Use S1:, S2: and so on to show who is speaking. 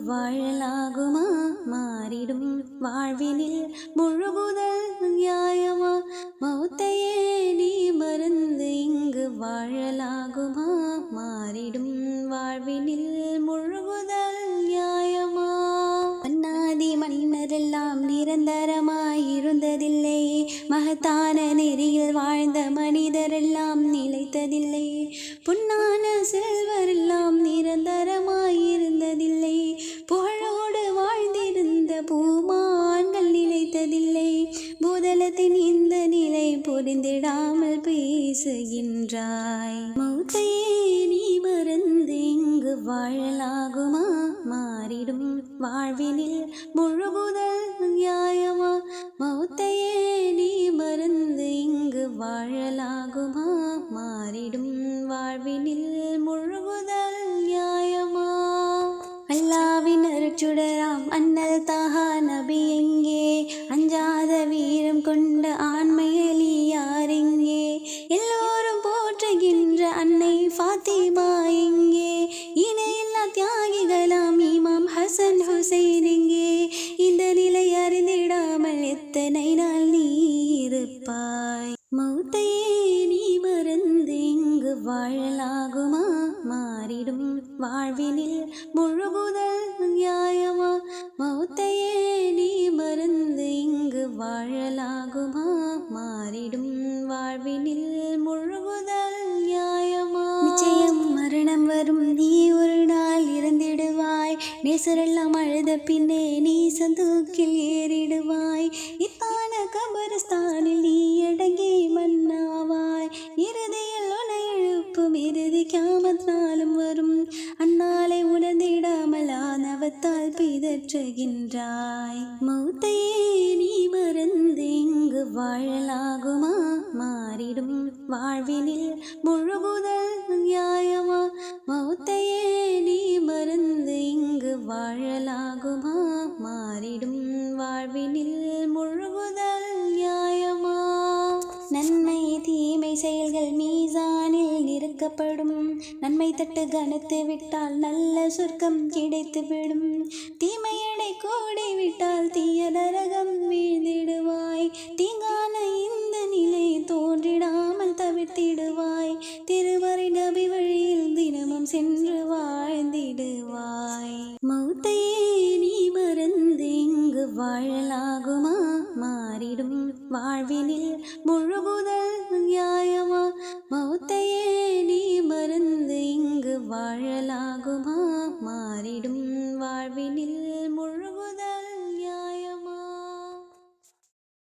S1: வாழலாகுமா மாறிடும் வாழ்வினில் முழுகுதல் நியாயமா மௌத்தையே நீ மறந்து இங்கு வாழலாகுமா மாறிடும் வாழ்வினில் முழுகுதல் நியாயமா மன்னாதி மன்னரெல்லாம் நிரந்தரமாயிருந்ததில்லை மகத்தான நெறியில் வாழ்ந்த மனிதரெல்லாம் நிலைத்ததில்லை பொன்னான செல்வரெல்லாம் நிரந்தரமாயிருந்ததில்லை புகழோடு வாழ்ந்திருந்த பூமான்கள் நிலைத்ததில்லை பூதலத்தின் இந்த நிலை புரிந்திடாமல் பேசுகின்றாய் மௌத்தையே நீ மறந்து இங்கு வாழலாகுமா மாறிடும் வாழ்வினில் முழுகுதல் நியாயமா மௌத்தையே நீ மறந்து இங்கு வாழலாகுமா மாறிடும் வாழ்வினில் முழுகுதல் நியாயமா அல்லாவின் அருட்சுடராம் அண்ணல் தாஹா நபி எங்கே அஞ்சாத வீரம் கொண்ட ஆண்மையலி யாரெங்கே எல்லோரும் போற்றுகின்ற அன்னை ஃபாத்திமா எங்கே இணையில்லா தியாகிகளாம் இமாம் ஹசன் ஹுசைன் எங்கே இந்த நிலை அறிந்திடாமல் எத்தனை நாள் நீ இருப்பாய் மௌத்தையே நீ மறந்து இங்கு வாழலாகுமா மாறிடும் வாழ்வினில் முழுகுதல் நியாயமா மௌத்தையே நீ மறந்து இங்கு வாழலாகுமா மாறிடும் வாழ்வினில் முழுகுதல் நியாயமா நிச்சயம் மரணம் வரும் நீ ஒரு நாள் இறந்திடுவாய் நேசரெல்லாம் அழுத பின்னே நீ சந்தூக்கில் ஏறிடுவாய் இத்தான கபரஸ்தானில் நீ அடங்கி மன்னாவாய் இறுதியில் உன்னை எழுப்பும் இறுதி கியாமத் நாளும் வரும் அந்நாளை உணர்ந்திடாமல் ஆணவத்தால் பிதற்றுகின்றாய் மௌத்தையே நீ மறந்து இங்கு வாழலாகுமா மாறிடும் வாழ்வினில் முழுகுதல் நியாயமா மௌத்தையே நீ மறந்து இங்கு வாழலாகுமா மாறிடும் வாழ்வினில் முழுகுதல் நியாயமா நன்மை தீமை செயல்கள் மீசானில் நிறுக்கப்படும் நன்மை தட்டு கனத்து விட்டால் நல்ல சொர்க்கம் கிடைத்துவிடும் தீமையடை கூடி விட்டால் தீய நரகம் வீழ்ந்திடுவாய் தீங்கான இந்த நிலை தோன்றிடாமல் தவிர்த்திடுவாய் திருமறை நபி வழியில் தினமும் சென்று வாழ்ந்திடுவாய் மௌத்தையே நீ மறந்து இங்கு வாழலாகுமா மாறிடும் வாழ்வினில் முழுகுதல் நியாயமா மௌத்தையே நீ மறந்து இங்கு வாழலாகுமா மாறிடும் வாழ்வினில்